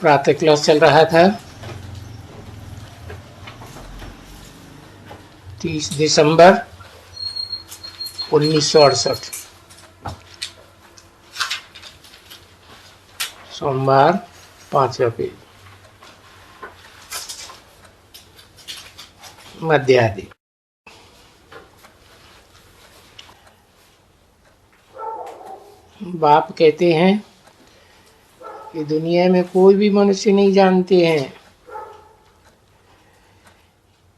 प्रातः क्लास चल रहा था 30 दिसंबर 1968 सोमवार 5वां पेज मध्यादि। बाप कहते हैं कि दुनिया में कोई भी मनुष्य नहीं जानते हैं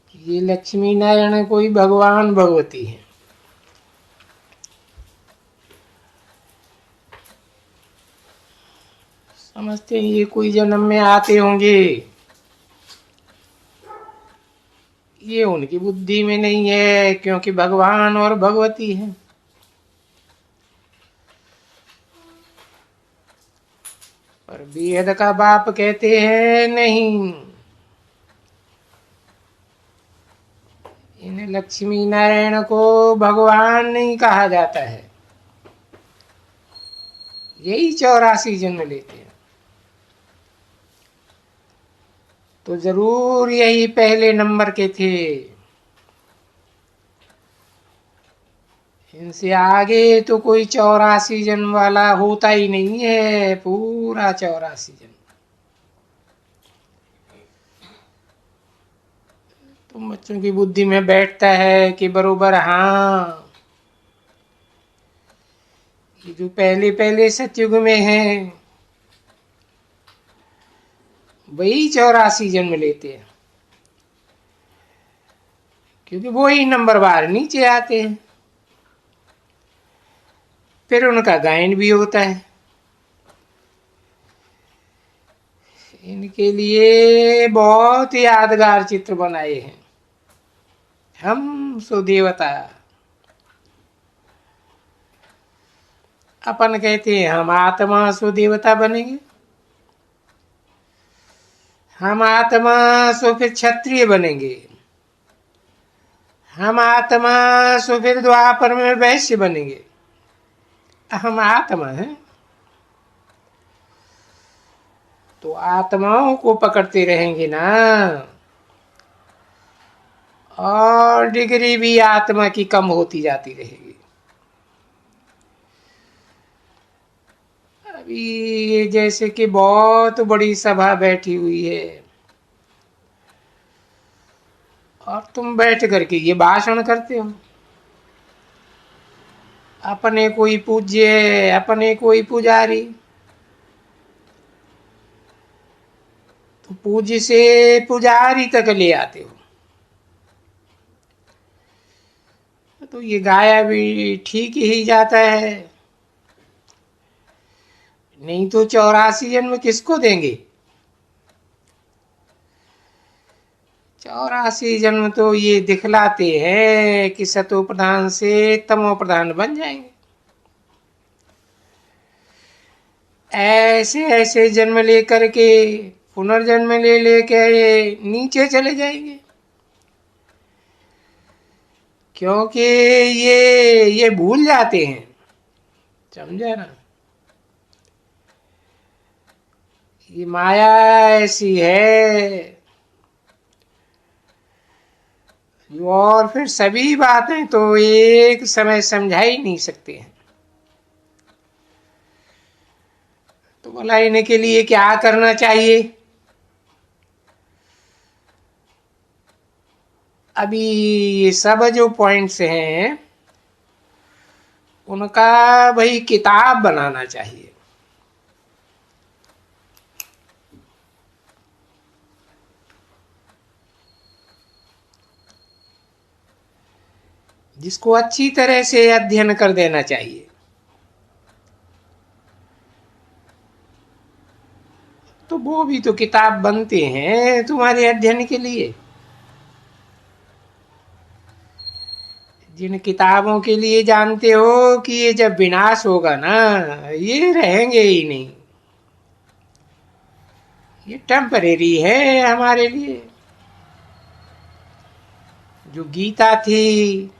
कि ये लक्ष्मी नारायण कोई भगवान भगवती है। समझते हैं ये कोई जन्म में आते होंगे, ये उनकी बुद्धि में नहीं है, क्योंकि भगवान और भगवती है। पर बेहद का बाप कहते हैं नहीं, इन लक्ष्मी नारायण को भगवान नहीं कहा जाता है, यही 84 जन्म लेते हैं। तो जरूर यही पहले नंबर के थे, इनसे आगे तो कोई 84 जन्म वाला होता ही नहीं है, पूरा 84 जन्म। तो बच्चों की बुद्धि में बैठता है कि बरोबर हाँ, ये जो पहले पहले सतयुग में है वही 84 जन्म लेते हैं, क्योंकि वो ही नंबर बार नीचे आते हैं। फिर उनका गायन भी होता है। इनके लिए बहुत यादगार चित्र बनाए हैं। हम सो देवता, अपन कहते हैं हम आत्मा सो देवता बनेंगे, हम आत्मा सो फिर क्षत्रिय बनेंगे, हम आत्मा सो फिर द्वापर में वैश्य बनेंगे। हम आत्मा हैं तो आत्माओं को पकड़ते रहेंगे ना, और डिग्री भी आत्मा की कम होती जाती रहेगी। अभी ये जैसे कि बहुत बड़ी सभा बैठी हुई है और तुम बैठ करके ये भाषण करते हो, अपने कोई पूज्य, अपने कोई पुजारी, तो पूज्य से पुजारी तक ले आते हो। तो ये गाया भी ठीक ही जाता है, नहीं तो 84 जन्म किसको देंगे? 84 जन्म तो ये दिखलाते हैं कि सतो प्रधान से तमो प्रधान बन जाएंगे। ऐसे ऐसे जन्म लेकर के पुनर्जन्म ले लेके ये नीचे चले जाएंगे, क्योंकि ये भूल जाते हैं। समझा ना? ये माया ऐसी है, और फिर सभी बातें तो एक समय समझा ही नहीं सकते हैं। तो बोला इन्हें के लिए क्या करना चाहिए? अभी ये सब जो पॉइंट्स हैं उनका भाई किताब बनाना चाहिए। जिसको अच्छी तरह से अध्ययन कर देना चाहिए। तो वो भी तो किताब बनते हैं तुम्हारे अध्ययन के लिए। जिन किताबों के लिए जानते हो कि ये जब विनाश होगा ना, ये रहेंगे ही नहीं, ये टेम्परेरी है हमारे लिए। जो गीता थी,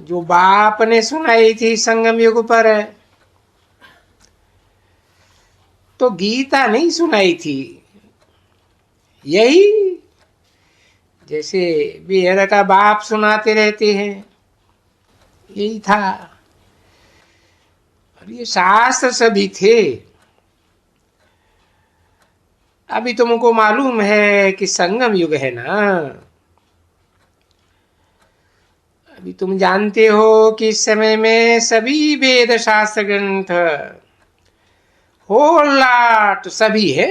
जो बाप ने सुनाई थी संगम युग पर, तो गीता नहीं सुनाई थी, यही जैसे बेहर का बाप सुनाते रहते हैं, यही था। और ये शास्त्र सभी थे। अभी तुमको मालूम है कि संगम युग है ना। अभी तुम जानते हो कि इस समय में सभी वेद शास्त्र ग्रंथ होल लाट सभी है।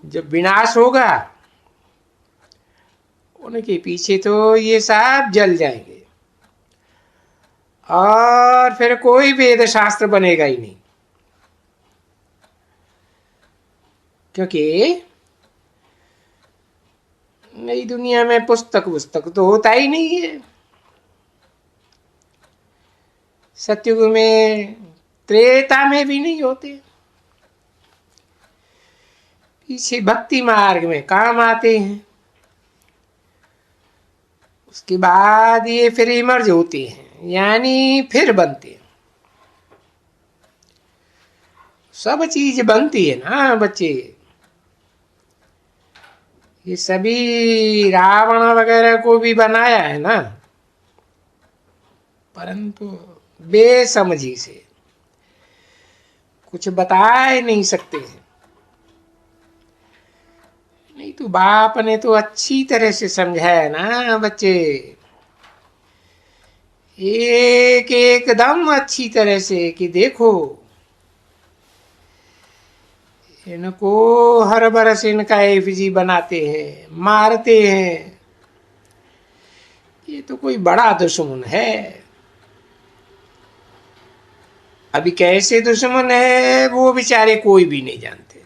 जब विनाश होगा उनके पीछे तो ये सब जल जाएंगे और फिर कोई वेद शास्त्र बनेगा ही नहीं, क्योंकि नई दुनिया में पुस्तक तो होता ही नहीं है। सतयुग में, त्रेता में भी नहीं होते। पीछे भक्ति मार्ग में काम आते हैं, उसके बाद ये फिर इमर्ज होते हैं, यानी फिर बनते हैं। सब चीज बनती है ना बच्चे। ये सभी रावण वगैरह को भी बनाया है ना, परंतु बेसमझी से कुछ बता ही नहीं सकते हैं। नहीं तो बाप ने तो अच्छी तरह से समझाया ना बच्चे, एक एकदम अच्छी तरह से कि देखो इनको हर बरस इनका एफजी बनाते हैं, मारते हैं। ये तो कोई बड़ा दुश्मन है। अभी कैसे दुश्मन है वो बेचारे कोई भी नहीं जानते।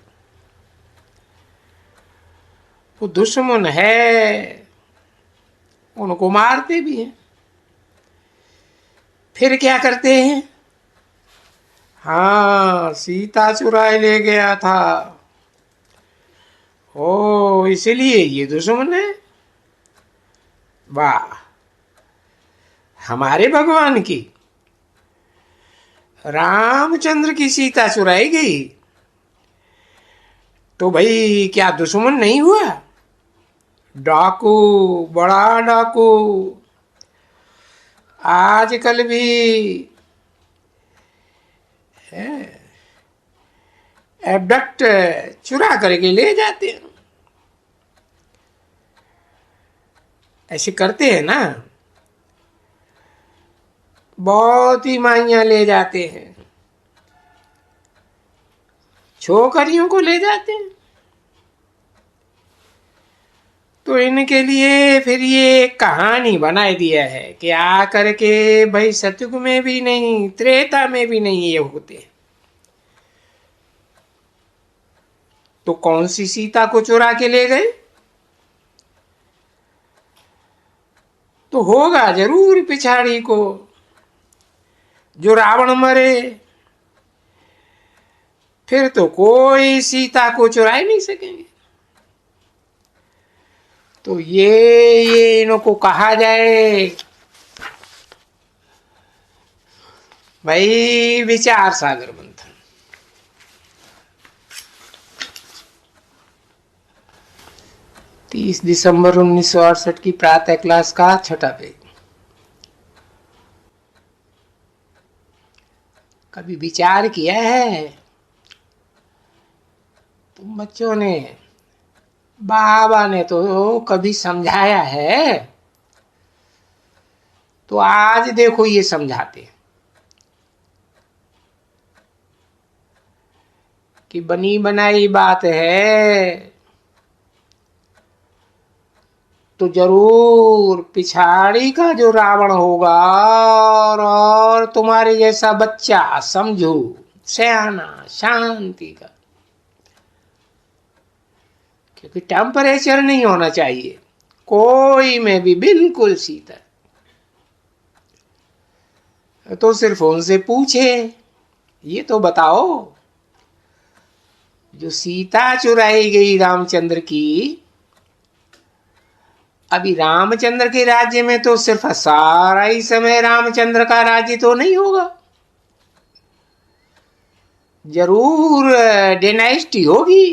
वो दुश्मन है, उनको मारते भी हैं। फिर क्या करते हैं? हाँ, सीता चुराए ले गया था, ओ इसलिए ये दुश्मन है। वाह, हमारे भगवान की रामचंद्र की सीता चुराई गई तो भाई क्या दुश्मन नहीं हुआ? डाकू, बड़ा डाकू। आजकल भी एबडक्ट, चुरा करके ले जाते हैं। ऐसे करते हैं ना, बहुत ही माइयां ले जाते हैं, छोकरियों को ले जाते हैं। तो इनके लिए फिर ये कहानी बनाई दिया है कि आ करके भाई सतयुग में भी नहीं, त्रेता में भी नहीं ये होते। तो कौन सी सीता को चुरा के ले गए? तो होगा जरूर पिछाड़ी को, जो रावण मरे फिर तो कोई सीता को चुरा ही नहीं सकेंगे। तो ये इनको कहा जाए भाई विचार सागर मंथन। 30 दिसंबर 1968 की प्रातः क्लास का छठा पेज। कभी विचार किया है तुम बच्चों ने? बाबा ने तो कभी समझाया है, तो आज देखो ये समझाते कि बनी बनाई बात है तो जरूर पिछाड़ी का जो रावण होगा और तुम्हारे जैसा बच्चा समझो, सयाना, शांति का। क्योंकि टेम्परेचर नहीं होना चाहिए कोई में भी, बिल्कुल शीतल। तो सिर्फ उनसे पूछे, ये तो बताओ जो सीता चुराई गई रामचंद्र की, अभी रामचंद्र के राज्य में तो सिर्फ सारा ही समय रामचंद्र का राज्य तो नहीं होगा। जरूर डायनेस्टी होगी।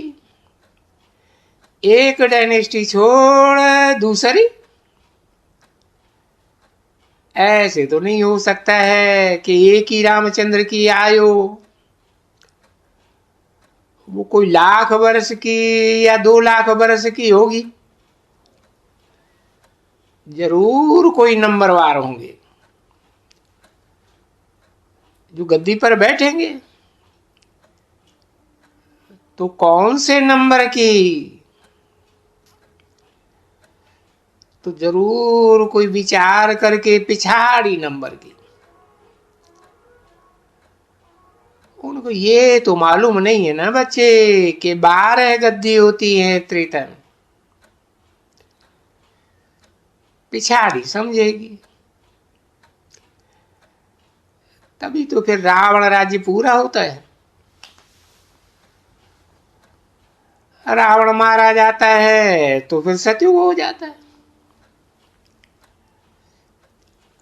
एक डायनेस्टी छोड़ दूसरी, ऐसे तो नहीं हो सकता है कि एक ही रामचंद्र की आयु वो कोई लाख वर्ष की या 2 लाख वर्ष की होगी। जरूर कोई नंबरवार होंगे जो गद्दी पर बैठेंगे। तो कौन से नंबर की? तो जरूर कोई विचार करके पिछाड़ी नंबर की। उनको ये तो मालूम नहीं है ना बच्चे कि 12 गद्दी होती हैं त्रेता में। पिछाड़ी समझेगी तभी तो फिर रावण राज्य पूरा होता है। रावण मारा जाता है तो फिर सतयुग हो जाता है।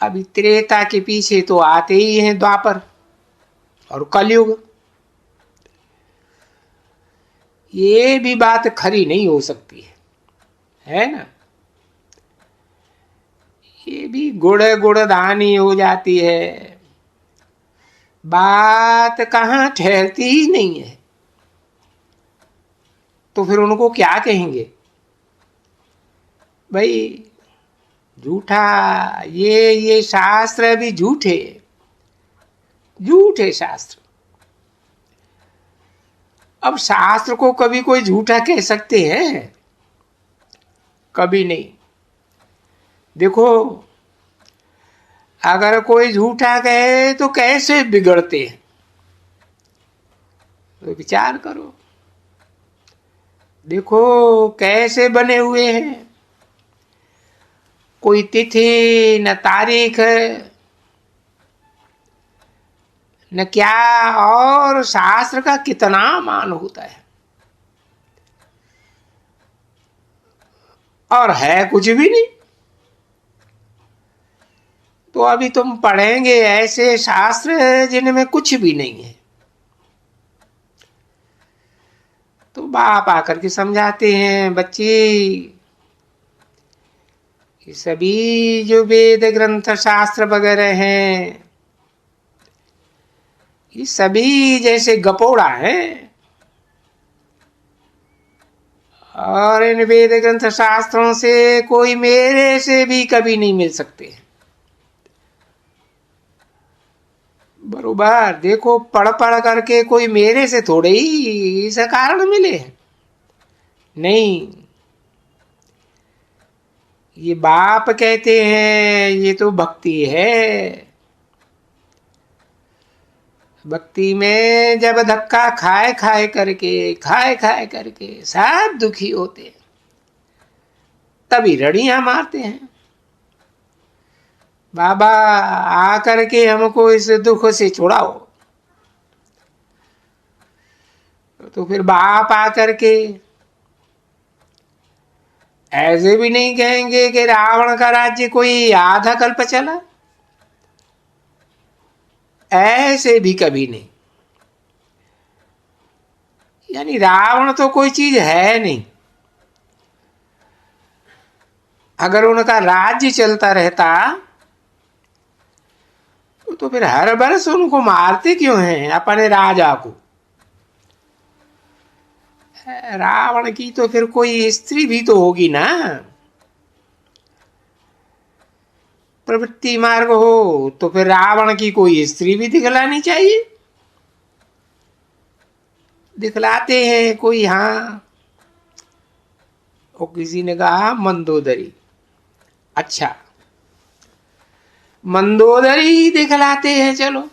अभी त्रेता के पीछे तो आते ही हैं द्वापर और कलयुग। ये भी बात खरी नहीं हो सकती है ना। ये भी गुड़ गुड़धानी हो जाती है, बात कहाँ ठहरती ही नहीं है। तो फिर उनको क्या कहेंगे भाई? झूठा, ये शास्त्र भी झूठे, झूठे शास्त्र। अब शास्त्र को कभी कोई झूठा कह सकते हैं? कभी नहीं। देखो, अगर कोई झूठा कहे तो कैसे बिगड़ते हैं, तो विचार करो। देखो कैसे बने हुए हैं, कोई तिथि न तारीख न क्या, और शास्त्र का कितना मान होता है, और है कुछ भी नहीं। तो अभी तुम पढ़ेंगे ऐसे शास्त्र जिनमें कुछ भी नहीं है। तो बाप आकर के समझाते हैं, बच्चे ये सभी जो वेद ग्रंथ शास्त्र वगैरह हैं, ये सभी जैसे गपोड़ा है, और इन वेद ग्रंथ शास्त्रों से कोई मेरे से भी कभी नहीं मिल सकते। बरोबर देखो, पढ़ पढ़ करके कोई मेरे से थोड़े ही इस कारण मिले नहीं। ये बाप कहते हैं ये तो भक्ति है। भक्ति में जब धक्का खाए खाए करके सब दुखी होते हैं, तभी रड़ियां मारते हैं, बाबा आकर के हमको इस दुख से छुड़ाओ। तो फिर बाप आकर के ऐसे भी नहीं कहेंगे कि रावण का राज्य कोई आधा कल्प चला, ऐसे भी कभी नहीं। यानी रावण तो कोई चीज है नहीं। अगर उनका राज्य चलता रहता तो फिर हर वर्ष उनको मारते क्यों हैं अपने राजा को? रावण की तो फिर कोई स्त्री भी तो होगी ना। प्रवृत्ति मार्ग हो तो फिर रावण की कोई स्त्री भी दिखलानी चाहिए। दिखलाते हैं कोई, हाँ वो किसी ने कहा मंदोदरी। अच्छा, मंदोदरी दिखलाते हैं, चलो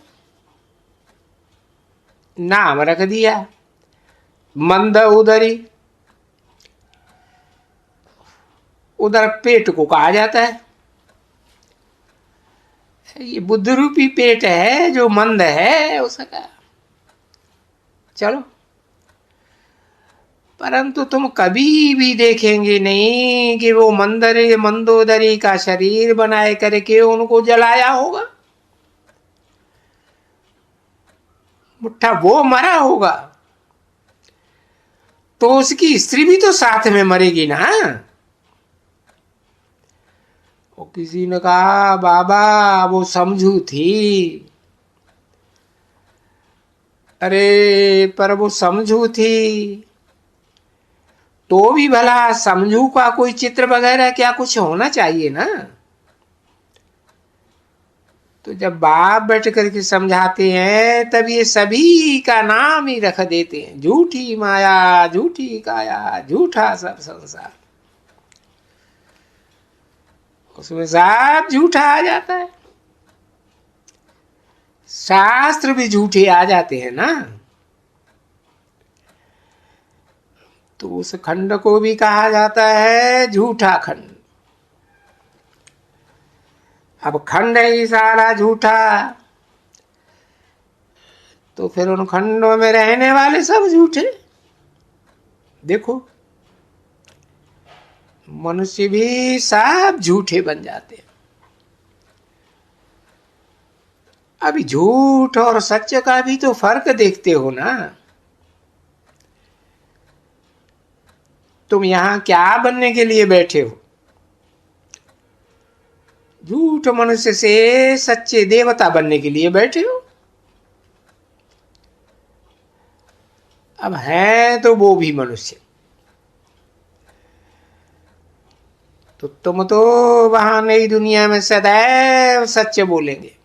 नाम रख दिया मंद उदरी। उधर पेट को कहा जाता है, ये बुद्ध रूपी पेट है जो मंद है उसका। चलो, परंतु तुम कभी भी देखेंगे नहीं कि वो मंदोदरी का शरीर बनाए करके उनको जलाया होगा। मुट्ठा वो मरा होगा तो उसकी स्त्री भी तो साथ में मरेगी ना। वो किसी ने कहा बाबा वो समझू थी। अरे पर वो समझू थी तो भी भला समझू का कोई चित्र वगैरह क्या कुछ होना चाहिए ना। तो जब बाप बैठ करके समझाते हैं तब ये सभी का नाम ही रख देते हैं, झूठी माया झूठी काया झूठा सब संसार। उसमें सब झूठा आ जाता है, शास्त्र भी झूठे आ जाते हैं ना। तो उस खंड को भी कहा जाता है झूठा खंड। अब खंड ही सारा झूठा तो फिर उन खंडों में रहने वाले सब झूठे। देखो मनुष्य भी सब झूठे बन जाते हैं। अभी झूठ और सच का भी तो फर्क देखते हो ना। तुम यहां क्या बनने के लिए बैठे हो? झूठ मनुष्य से सच्चे देवता बनने के लिए बैठे हो। अब है तो वो भी मनुष्य, तो तुम तो वहां नई दुनिया में सदैव सच्चे बोलेंगे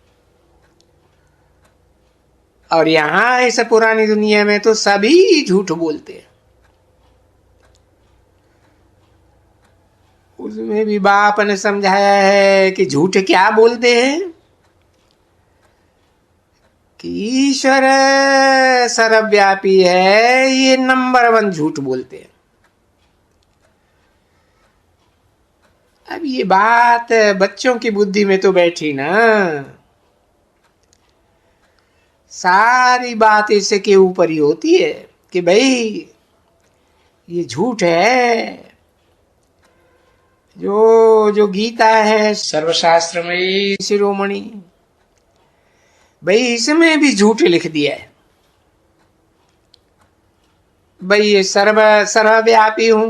और यहां इस पुरानी दुनिया में तो सभी झूठ बोलते हैं। उसमें भी बाप ने समझाया है कि झूठ क्या बोलते हैं कि ईश्वर सर्वव्यापी है, ये नंबर 1 झूठ बोलते हैं। अब ये बात बच्चों की बुद्धि में तो बैठी ना, सारी बात इसके ऊपर ही होती है कि भाई ये झूठ है। जो गीता है सर्वशास्त्र में शिरोमणि, भाई इसमें भी झूठ लिख दिया है। भाई ये सर्वव्यापी हूं।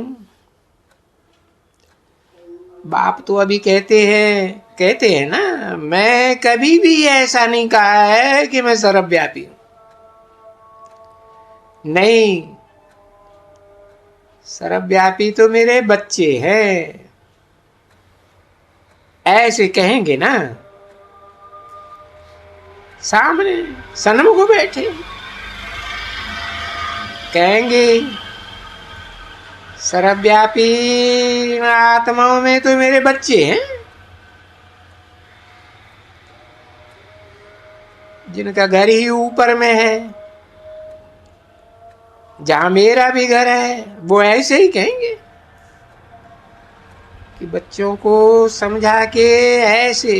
बाप तो अभी कहते हैं ना, मैं कभी भी ऐसा नहीं कहा है कि मैं सर्वव्यापी हूं। नहीं, सर्वव्यापी तो मेरे बच्चे हैं, ऐसे कहेंगे ना, सामने सन्मुख बैठे कहेंगे सर्वव्यापी आत्माओं में तो मेरे बच्चे हैं, जिनका घर ही ऊपर में है, जहां मेरा भी घर है। वो ऐसे ही कहेंगे कि बच्चों को समझा के ऐसे,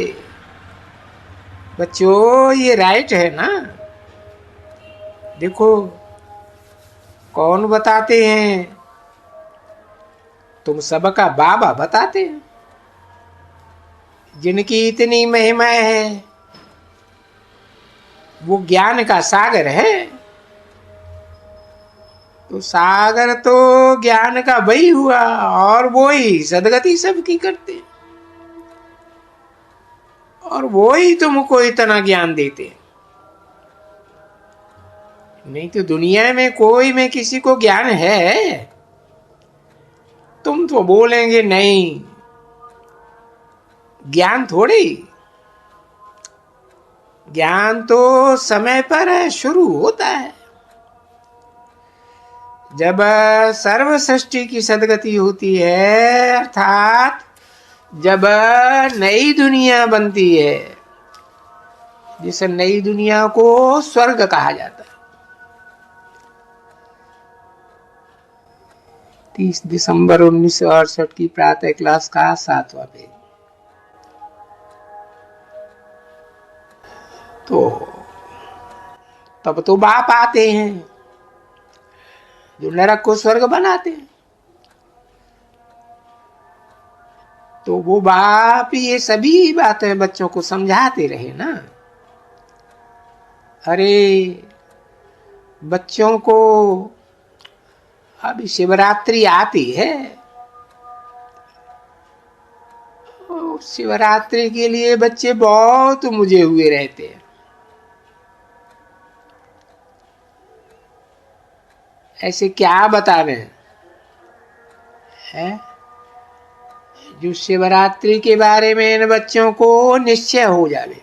बच्चों ये राइट है ना। देखो कौन बताते हैं, तुम सबका बाबा बताते हैं, जिनकी इतनी महिमा है, वो ज्ञान का सागर है। तो सागर तो ज्ञान का वही हुआ और वो ही सदगति सबकी करते और वो ही तुमको इतना ज्ञान देते। नहीं तो दुनिया में कोई में किसी को ज्ञान है? तुम तो बोलेंगे नहीं, ज्ञान थोड़ी, ज्ञान तो समय पर शुरू होता है जब सर्व सृष्टि की सदगति होती है, अर्थात जब नई दुनिया बनती है, जिस नई दुनिया को स्वर्ग कहा जाता है। 30 दिसंबर 1968 की प्रातः क्लास का 7वां पेज। तो तब तो बाप आते हैं जो नरक को स्वर्ग बनाते हैं। तो वो बाप ये सभी बातें बच्चों को समझाते रहे ना। अरे बच्चों को अभी शिवरात्रि आती है, शिवरात्रि के लिए बच्चे बहुत मुझे हुए रहते हैं। ऐसे क्या बता रहे हैं जो शिवरात्रि के बारे में इन बच्चों को निश्चय हो जावे।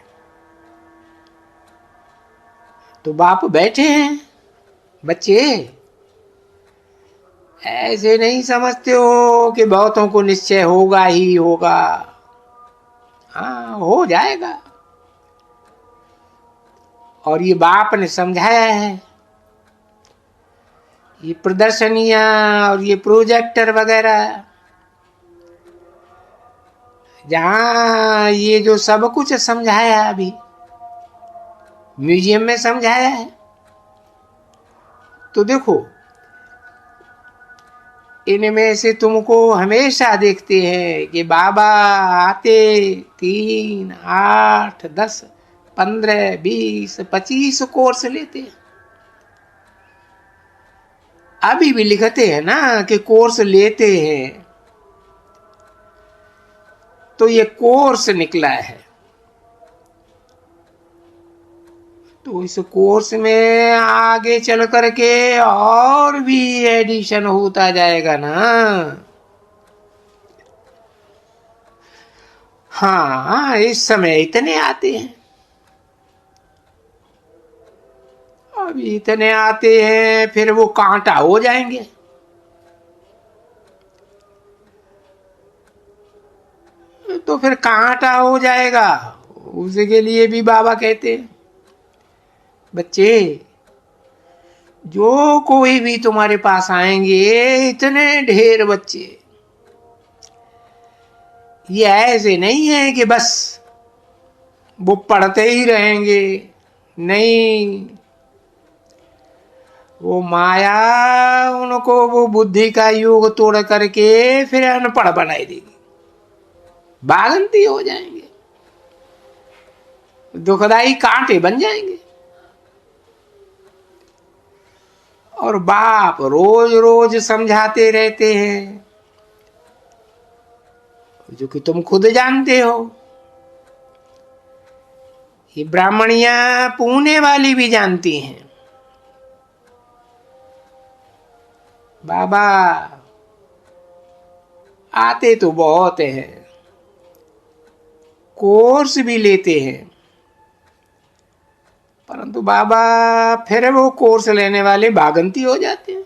तो बाप बैठे हैं, बच्चे ऐसे नहीं समझते हो कि बहुतों को निश्चय होगा ही होगा। हाँ, हो जाएगा। और ये बाप ने समझाया है। ये प्रदर्शनियां और ये प्रोजेक्टर वगैरह, जहां ये जो सब कुछ समझाया, अभी म्यूजियम में समझाया है, तो देखो इनमें से तुमको हमेशा देखते हैं कि बाबा आते 3, 8, 10, 15, 20, 25 कोर्स लेते हैं। अभी भी लिखते हैं ना कि कोर्स लेते हैं, तो ये कोर्स निकला है। तो इस कोर्स में आगे चल करके और भी एडिशन होता जाएगा ना। हाँ, इस समय इतने आते हैं, अभी इतने आते हैं, फिर वो कांटा हो जाएंगे। तो फिर कांटा हो जाएगा, उसके लिए भी बाबा कहते हैं, बच्चे जो कोई भी तुम्हारे पास आएंगे, इतने ढेर बच्चे, ये ऐसे नहीं है कि बस वो पढ़ते ही रहेंगे। नहीं, वो माया उनको वो बुद्धि का युग तोड़ करके फिर अनपढ़ बनाई देगी, बागंती हो जाएंगे, दुखदाई कांटे बन जाएंगे। और बाप रोज रोज समझाते रहते हैं, जो कि तुम खुद जानते हो। ये ब्राह्मणियां पुणे वाली भी जानती हैं। बाबा आते तो बहुत हैं, कोर्स भी लेते हैं, परंतु बाबा फिर वो कोर्स लेने वाले बागंती हो जाते हैं।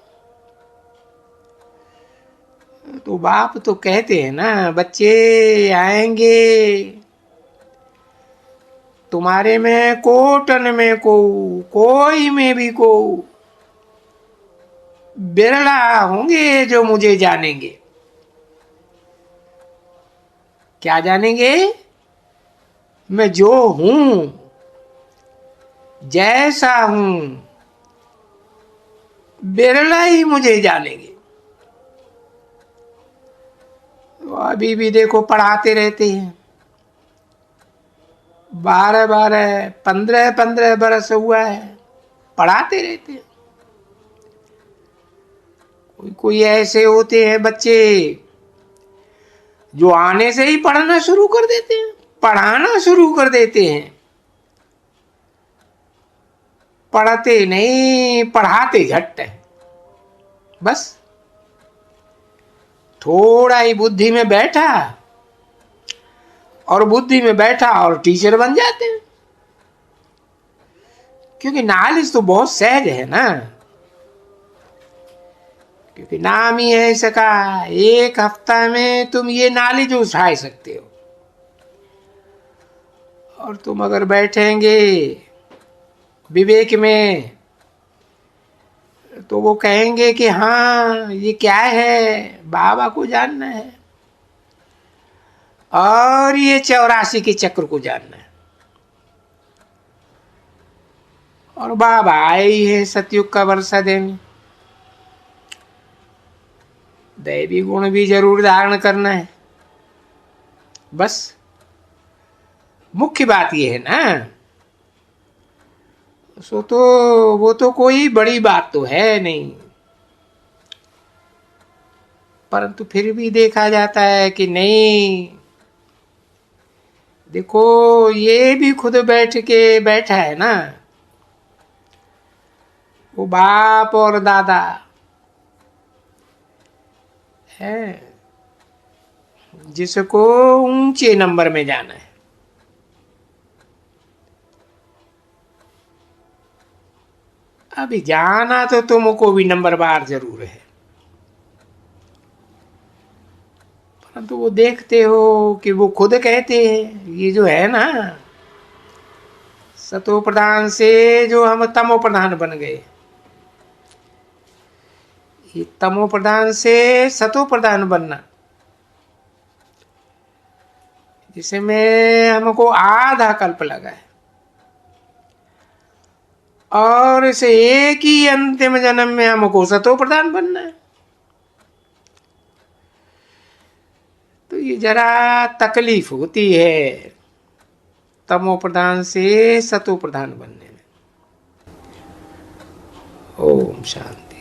तो बाप तो कहते हैं ना, बच्चे आएंगे तुम्हारे में कोटन में को, कोई में भी को बिरला होंगे जो मुझे जानेंगे। क्या जानेंगे? मैं जो हूं, जैसा हूं, बिरला ही मुझे जानेंगे। तो अभी भी देखो पढ़ाते रहते हैं, 12-12, 15-15 बरस हुआ है, पढ़ाते रहते हैं। कोई ऐसे होते हैं बच्चे जो आने से ही पढ़ना शुरू कर देते हैं, पढ़ाना शुरू कर देते हैं। पढ़ते नहीं, पढ़ाते झट है। बस थोड़ा ही बुद्धि में बैठा, और बुद्धि में बैठा और टीचर बन जाते हैं। क्योंकि नॉलेज तो बहुत सहज है ना, क्योंकि नाम ही है इसका। एक हफ्ता में तुम ये नॉलेज उठा सकते हो। और तुम अगर बैठेंगे विवेक में, तो वो कहेंगे कि हाँ ये क्या है, बाबा को जानना है, और ये 84 के चक्र को जानना है। और बाबा आए ही है सतयुग का वर्षा देने। दैवी गुण भी जरूर धारण करना है। बस मुख्य बात यह है ना, सो तो वो तो कोई बड़ी बात तो है नहीं, परंतु फिर भी देखा जाता है कि नहीं, देखो ये भी खुद बैठा है ना, वो बाप और दादा है जिसको ऊंचे नंबर में जाना है। अभी जाना तो तुमको भी नंबर बार जरूर है, परंतु वो देखते हो कि वो खुद कहते हैं ये जो है ना, सतो प्रधान से जो हम तमो प्रधान बन गए, ये तमो प्रधान से सतो प्रधान बनना, जिसमें हमको आधा कल्प लगा है, और इसे एक ही अंतिम जन्म में हमको सतो प्रधान बनना है। तो ये जरा तकलीफ होती है तमो प्रधान से सतो प्रधान बनने में। ओम शांति।